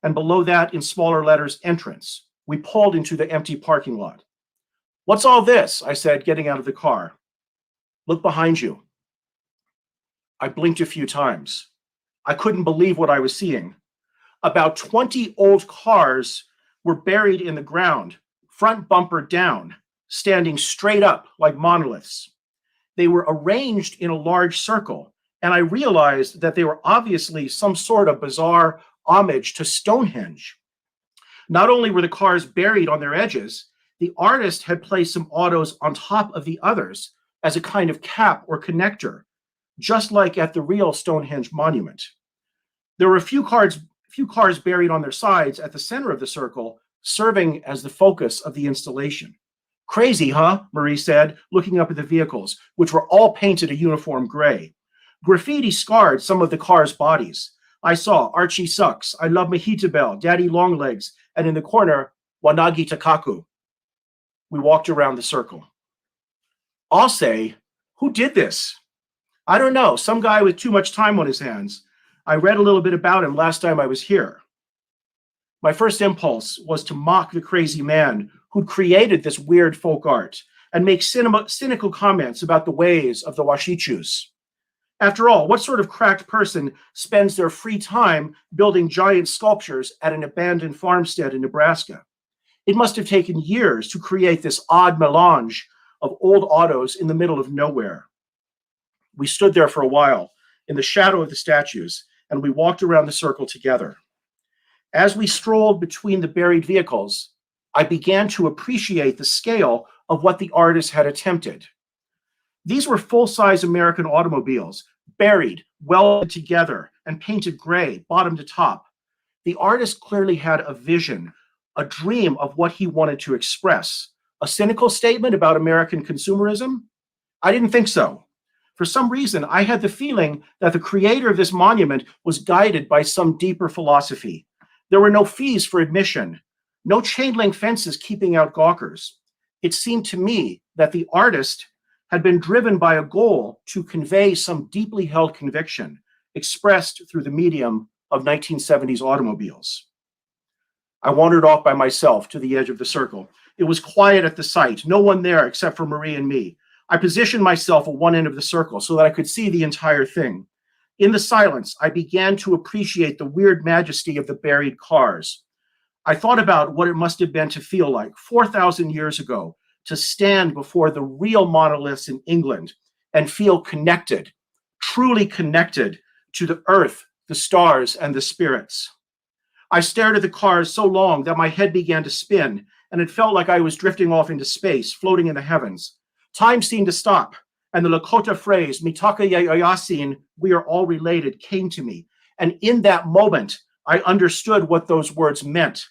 and below that in smaller letters, entrance. We pulled into the empty parking lot. What's all this? I said, getting out of the car. Look behind you. I blinked a few times. I couldn't believe what I was seeing. About 20 old cars were buried in the ground, front bumper down, standing straight up like monoliths. They were arranged in a large circle, and I realized that they were obviously some sort of bizarre homage to Stonehenge. Not only were the cars buried on their edges, the artist had placed some autos on top of the others as a kind of cap or connector, just like at the real Stonehenge monument. There were a few cars buried on their sides at the center of the circle, serving as the focus of the installation. Crazy, huh? Marie said, looking up at the vehicles, which were all painted a uniform gray. Graffiti scarred some of the cars' bodies. I saw Archie Sucks, I Love Mahita Bell, Daddy Longlegs, and in the corner, Wanagi Takaku. We walked around the circle. I'll say, who did this? I don't know, some guy with too much time on his hands. I read a little bit about him last time I was here. My first impulse was to mock the crazy man who'd created this weird folk art and make cynical comments about the ways of the Washichus. After all, what sort of cracked person spends their free time building giant sculptures at an abandoned farmstead in Nebraska? It must have taken years to create this odd melange of old autos in the middle of nowhere. We stood there for a while in the shadow of the statues, and we walked around the circle together. As we strolled between the buried vehicles, I began to appreciate the scale of what the artist had attempted. These were full-size American automobiles, buried, welded together, and painted gray, bottom to top. The artist clearly had a vision, a dream of what he wanted to express. A cynical statement about American consumerism? I didn't think so. For some reason, I had the feeling that the creator of this monument was guided by some deeper philosophy. There were no fees for admission, no chain link fences keeping out gawkers. It seemed to me that the artist had been driven by a goal to convey some deeply held conviction expressed through the medium of 1970s automobiles. I wandered off by myself to the edge of the circle. It was quiet at the site, no one there except for Marie and me. I positioned myself at one end of the circle so that I could see the entire thing. In the silence, I began to appreciate the weird majesty of the buried cars. I thought about what it must have been to feel like 4,000 years ago, to stand before the real monoliths in England and feel connected, truly connected to the earth, the stars, and the spirits. I stared at the cars so long that my head began to spin, and it felt like I was drifting off into space, floating in the heavens. Time seemed to stop, and the Lakota phrase, Mitaka Yayasin, we are all related, came to me. And in that moment, I understood what those words meant.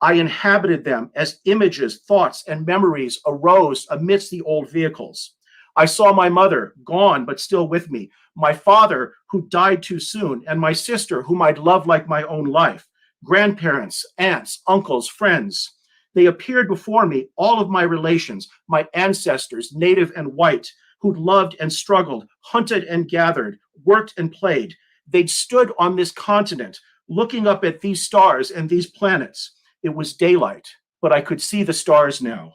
I inhabited them as images, thoughts, and memories arose amidst the old vehicles. I saw my mother, gone but still with me, my father, who died too soon, and my sister, whom I'd loved like my own life, grandparents, aunts, uncles, friends. They appeared before me, all of my relations, my ancestors, native and white, who'd loved and struggled, hunted and gathered, worked and played. They'd stood on this continent, looking up at these stars and these planets. It was daylight, but I could see the stars now.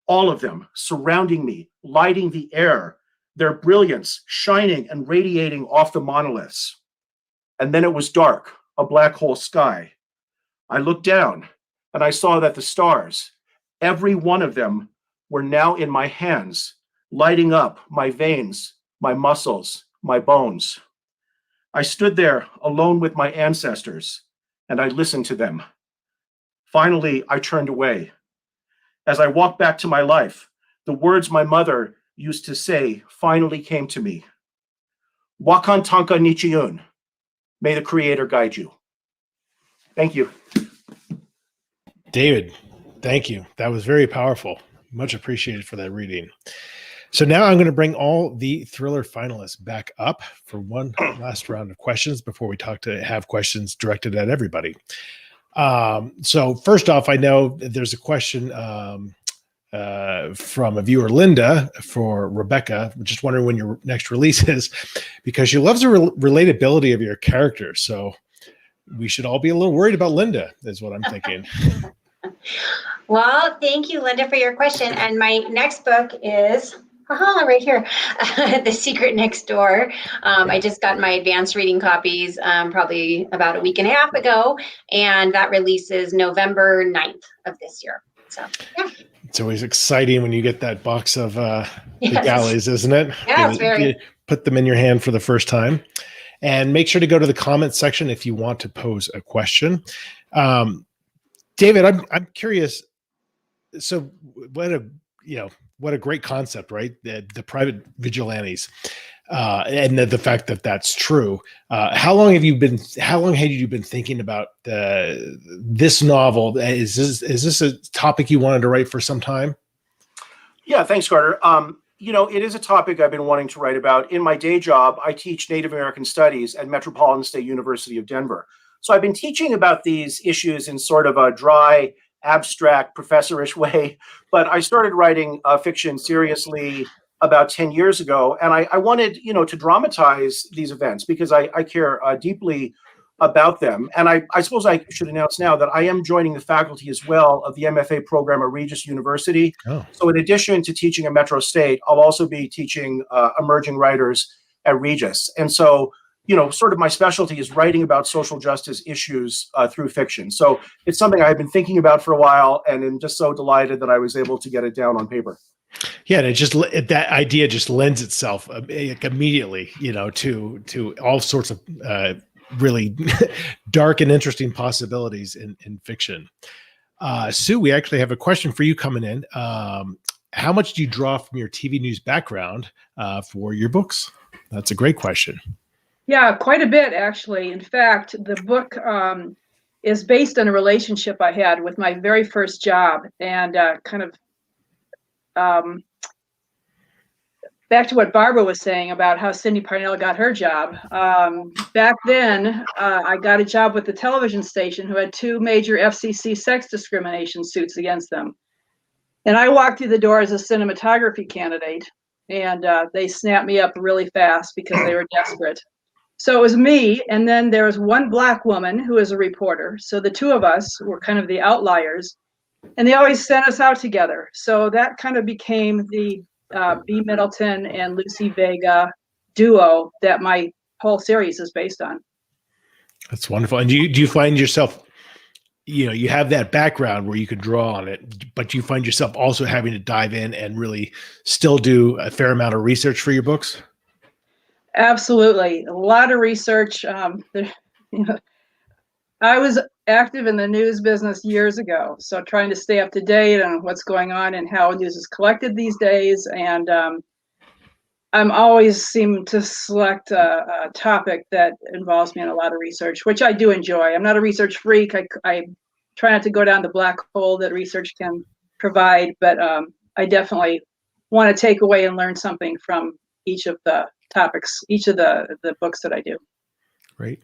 All of them surrounding me, lighting the air, their brilliance shining and radiating off the monoliths. And then it was dark, a black hole sky. I looked down and I saw that the stars, every one of them, were now in my hands, lighting up my veins, my muscles, my bones. I stood there alone with my ancestors, and I listened to them. Finally, I turned away. As I walked back to my life, the words my mother used to say finally came to me. Wakan Tanka Nichiun. May the Creator guide you. Thank you. David, thank you. That was very powerful. Much appreciated for that reading. So now I'm going to bring all the thriller finalists back up for one last round of questions before we have questions directed at everybody. So first off, I know there's a question from a viewer, Linda, for Rebecca. Just wondering when your next release is, because she loves the relatability of your character. So we should all be a little worried about Linda, is what I'm thinking. Well, thank you, Linda, for your question. And my next book is right here, The Secret Next Door. I just got my advanced reading copies probably about a week and a half ago, and that releases November 9th of this year. So, yeah. It's always exciting when you get that box of the galleys, isn't it? Yeah, it's very. You put them in your hand for the first time. And make sure to go to the comments section if you want to pose a question. David, I'm curious. So what a great concept, right? The private vigilantes, and the fact that that's true. How long had you been thinking about this novel? Is this a topic you wanted to write for some time? Yeah, thanks, Carter. It is a topic I've been wanting to write about. In my day job, I teach Native American Studies at Metropolitan State University of Denver. So I've been teaching about these issues in sort of a dry, abstract, professorish way. But I started writing fiction seriously about 10 years ago. And I wanted, to dramatize these events because I care deeply about them. And I suppose I should announce now that I am joining the faculty as well of the MFA program at Regis University. Oh. So in addition to teaching at Metro State, I'll also be teaching emerging writers at Regis. And so, sort of my specialty is writing about social justice issues through fiction. So it's something I've been thinking about for a while, and I'm just so delighted that I was able to get it down on paper. Yeah, and that idea just lends itself immediately, to all sorts of really dark and interesting possibilities in fiction. Sue, we actually have a question for you coming in. How much do you draw from your TV news background for your books? That's a great question. Yeah, quite a bit, actually. In fact, the book is based on a relationship I had with my very first job, and back to what Barbara was saying about how Cindy Parnell got her job. Back then, I got a job with the television station who had 2 major FCC sex discrimination suits against them. And I walked through the door as a cinematography candidate, and they snapped me up really fast because they were desperate. So it was me, and then there was one Black woman who was a reporter. So the 2 of us were kind of the outliers, and they always sent us out together. So that kind of became the B. Middleton and Lucy Vega duo that my whole series is based on. That's wonderful. And do you find yourself, you have that background where you can draw on it, but you find yourself also having to dive in and really still do a fair amount of research for your books? Absolutely. A lot of research. I was active in the news business years ago, so trying to stay up to date on what's going on and how news is collected these days. And I'm always seem to select a topic that involves me in a lot of research, which I do enjoy. I'm not a research freak. I try not to go down the black hole that research can provide, but I definitely want to take away and learn something from each of the topics, each of the books that I do. Great.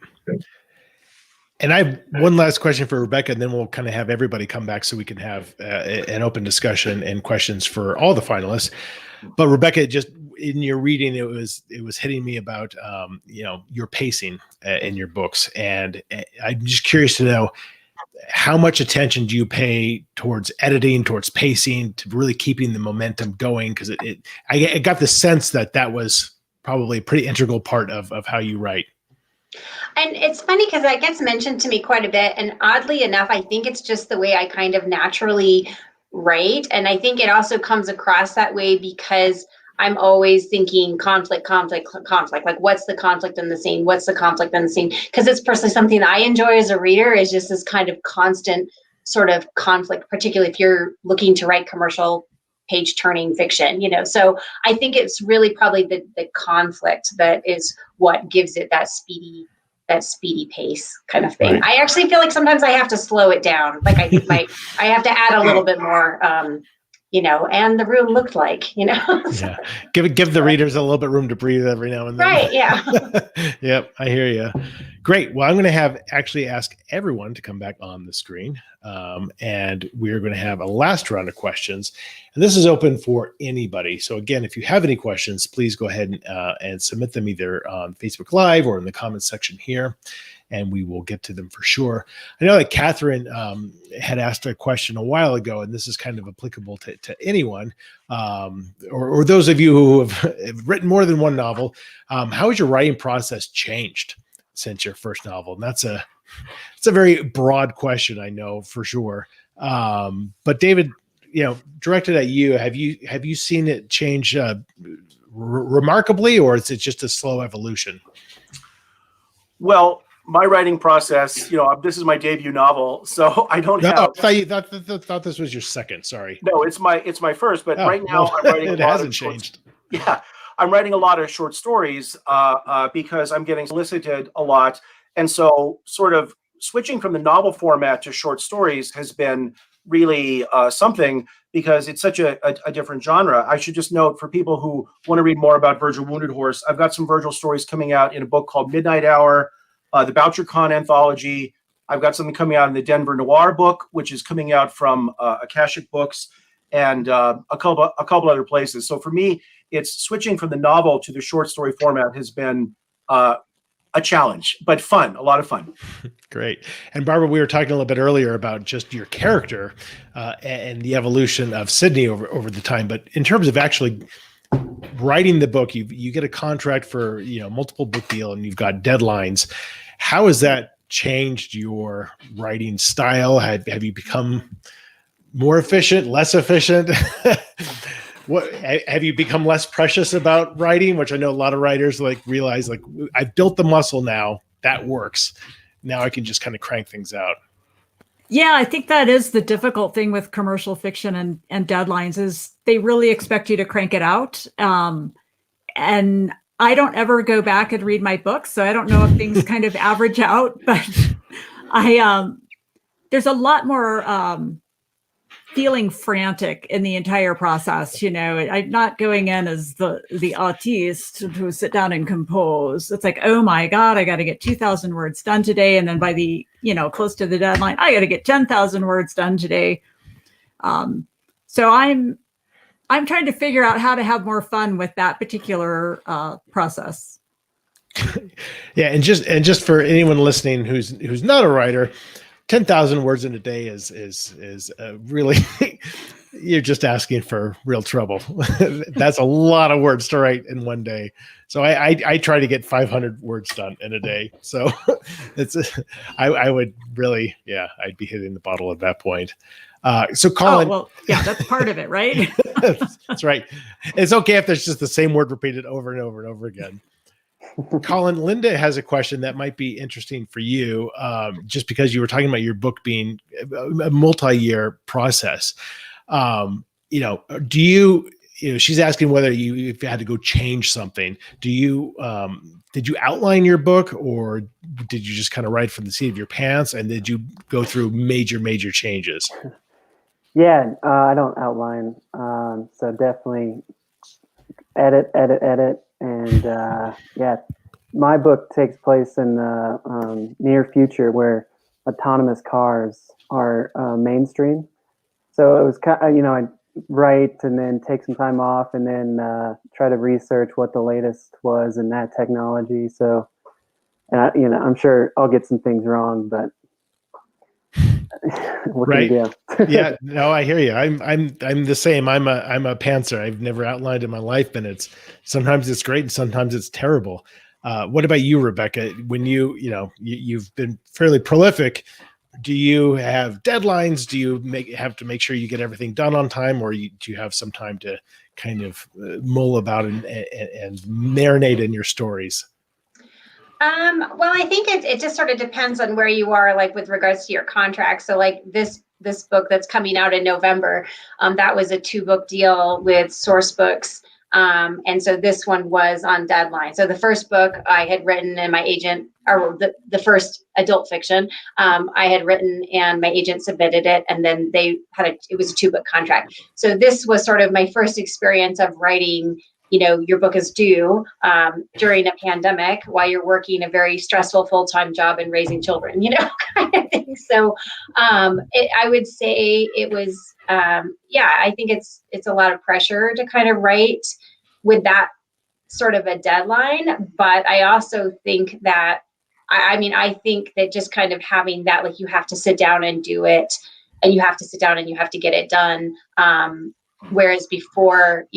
And I have one last question for Rebecca, and then we'll kind of have everybody come back so we can have an open discussion and questions for all the finalists. But Rebecca, just in your reading, it was hitting me about your pacing in your books, and I'm just curious to know how much attention do you pay towards editing, towards pacing, to really keeping the momentum going? Because I got the sense that was probably a pretty integral part of how you write. And it's funny because that gets mentioned to me quite a bit. And oddly enough, I think it's just the way I kind of naturally write. And I think it also comes across that way because I'm always thinking conflict. Like, what's the conflict in the scene? What's the conflict in the scene? Because it's personally something I enjoy as a reader, is just this kind of constant sort of conflict, particularly if you're looking to write commercial page turning fiction, So I think it's really probably the conflict that is what gives it that speedy pace kind of thing. Right. I actually feel like sometimes I have to slow it down. Like I think I have to add a little bit more, and the room looked like, So. Yeah. Give the readers a little bit room to breathe every now and then. Right. Yeah. Yep. I hear you. Great. Well, I'm going to ask everyone to come back on the screen. And we're going to have a last round of questions, and this is open for anybody. So again, if you have any questions, please go ahead and submit them either on Facebook Live or in the comments section here, and we will get to them for sure. I know that Catherine had asked a question a while ago, and this is kind of applicable to anyone, or those of you who have written more than one novel. How has your writing process changed since your first novel? And it's a very broad question, I know for sure. But David, directed at you, have you seen it change remarkably, or is it just a slow evolution? Well, my writing process, this is my debut novel, so I don't have. I thought this was your second. Sorry. No, it's my first. But right now I'm writing. It hasn't changed. Yeah, I'm writing a lot of short stories because I'm getting solicited a lot, and so sort of switching from the novel format to short stories has been really something, because it's such a different genre. I should just note, for people who want to read more about Virgil Wounded Horse, I've got some Virgil stories coming out in a book called Midnight Hour, the BoucherCon anthology. I've got something coming out in the Denver Noir book, which is coming out from Akashic Books, and a couple other places. So for me, it's switching from the novel to the short story format has been a challenge, but fun, a lot of fun. Great. And Barbara, we were talking a little bit earlier about just your character and the evolution of Sydney over the time. But in terms of actually writing the book, you get a contract for multiple book deal, and you've got deadlines. How has that changed your writing style? Have you become more efficient, less efficient? What have you become less precious about writing, which I know a lot of writers realize, I've built the muscle now, that works. Now I can just kind of crank things out. Yeah, I think that is the difficult thing with commercial fiction and deadlines, is they really expect you to crank it out. And I don't ever go back and read my books, so I don't know if things kind of average out, but there's a lot more feeling frantic in the entire process. I'm not going in as the artiste who sit down and compose. It's like, oh my God, I got to get 2,000 words done today. And then by the, close to the deadline, I got to get 10,000 words done today. So I'm trying to figure out how to have more fun with that particular process. Yeah. And just for anyone listening who's not a writer, 10,000 words in a day is really, you're just asking for real trouble. That's a lot of words to write in one day. So I try to get 500 words done in a day. So I would really, I'd be hitting the bottle at that point. So Collin. Oh, well, yeah, that's part of it, right? That's right. It's okay if there's just the same word repeated over and over and over again. Collin, Linda has a question that might be interesting for you, just because you were talking about your book being a multi-year process. Do you, she's asking whether if you had to go change something, did you outline your book, or did you just kind of write from the seat of your pants, and did you go through major changes? Yeah, I don't outline. So definitely edit. And my book takes place in the near future, where autonomous cars are mainstream. So it was I'd write and then take some time off, and then try to research what the latest was in that technology. So, and I'm sure I'll get some things wrong, but what can you do? Yeah, no, I hear you. I'm the same. I'm a pantser. I've never outlined in my life, and sometimes it's great and sometimes it's terrible. What about you, Rebecca? When you've been fairly prolific, do you have deadlines? Do you have to make sure you get everything done on time, or do you have some time to kind of mull about and marinate in your stories? Well, I think it just sort of depends on where you are, with regards to your contract. So this book that's coming out in November, that was a 2-book deal with Source Books. And so this one was on deadline. So the first book I had written, and my agent, or the first adult fiction, I had written, and my agent submitted it, and then it was a 2-book contract. So this was sort of my first experience of writing, your book is due during a pandemic while you're working a very stressful full-time job and raising children, kind of thing. So I would say it was, I think it's a lot of pressure to kind of write with that sort of a deadline. But I also think that, I think that just kind of having that, you have to sit down and do it, and you have to sit down and you have to get it done. Whereas before,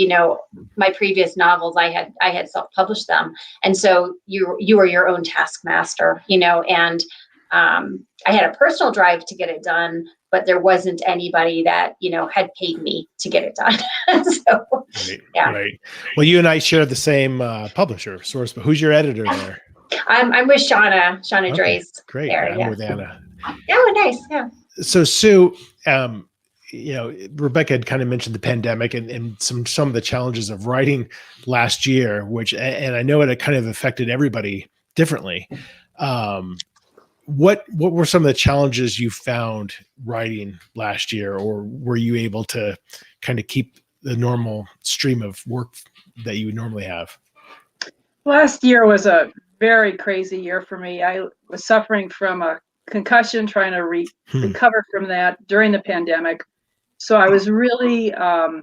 my previous novels, I had self-published them. And so you were your own taskmaster, and I had a personal drive to get it done, but there wasn't anybody that, had paid me to get it done. Right. Well, you and I share the same publisher, Source, but who's your editor there? I'm with Shauna Okay, Dre's. great. There, I'm yeah. with Anna. Oh, nice. Yeah. So Sue, Rebecca had kind of mentioned the pandemic and some of the challenges of writing last year, and I know it had kind of affected everybody differently. What were some of the challenges you found writing last year, or were you able to kind of keep the normal stream of work that you would normally have? Last year was a very crazy year for me. I was suffering from a concussion, trying to recover from that during the pandemic. So I was really had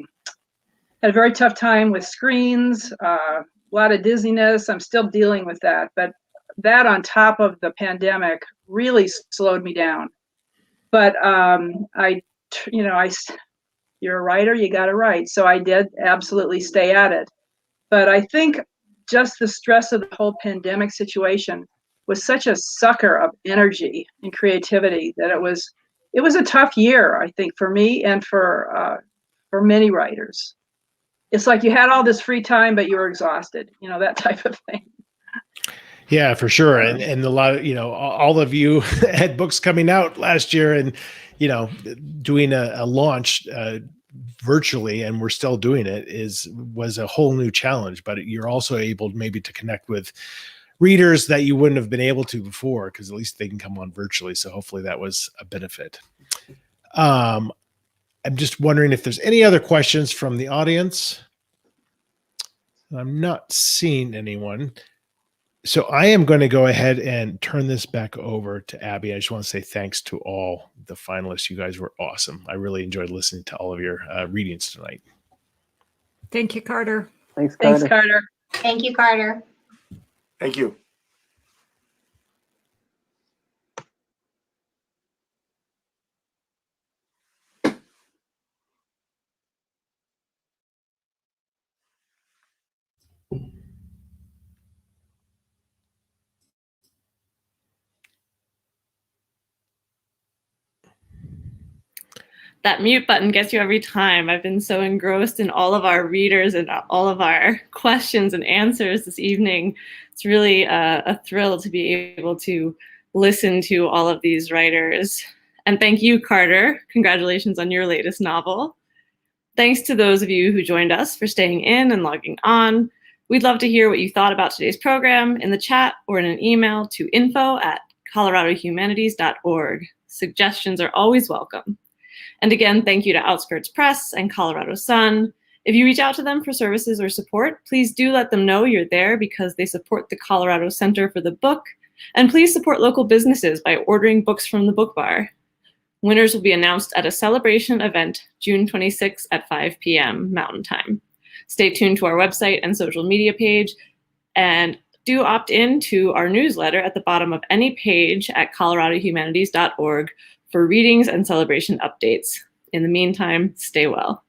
a very tough time with screens, a lot of dizziness. I'm still dealing with that, but that on top of the pandemic really slowed me down. But you're a writer, you got to write. So I did absolutely stay at it. But I think just the stress of the whole pandemic situation was such a sucker of energy and creativity that it was a tough year, I think, for me and for many writers. It's like you had all this free time, but you were exhausted, that type of thing. Yeah, for sure. And a lot of, all of you had books coming out last year and, doing a launch virtually, and we're still doing it, was a whole new challenge, but you're also able maybe to connect with readers that you wouldn't have been able to before, because at least they can come on virtually. So hopefully that was a benefit. I'm just wondering if there's any other questions from the audience. I'm not seeing anyone. So I am going to go ahead and turn this back over to Abby. I just want to say thanks to all the finalists. You guys were awesome. I really enjoyed listening to all of your readings tonight. Thank you, Carter. Thanks, Carter. Thanks, Carter. Thank you, Carter. Thank you. That mute button gets you every time. I've been so engrossed in all of our readers and all of our questions and answers this evening. It's really a thrill to be able to listen to all of these writers. And thank you, Carter. Congratulations on your latest novel. Thanks to those of you who joined us for staying in and logging on. We'd love to hear what you thought about today's program in the chat or in an email to info@coloradohumanities.org. Suggestions are always welcome. And again, thank you to Outskirts Press and Colorado Sun. If you reach out to them for services or support, please do let them know you're there because they support the Colorado Center for the Book. And please support local businesses by ordering books from the Book Bar. Winners will be announced at a celebration event June 26 at 5 p.m. Mountain Time. Stay tuned to our website and social media page, and do opt in to our newsletter at the bottom of any page at coloradohumanities.org for readings and celebration updates. In the meantime, stay well.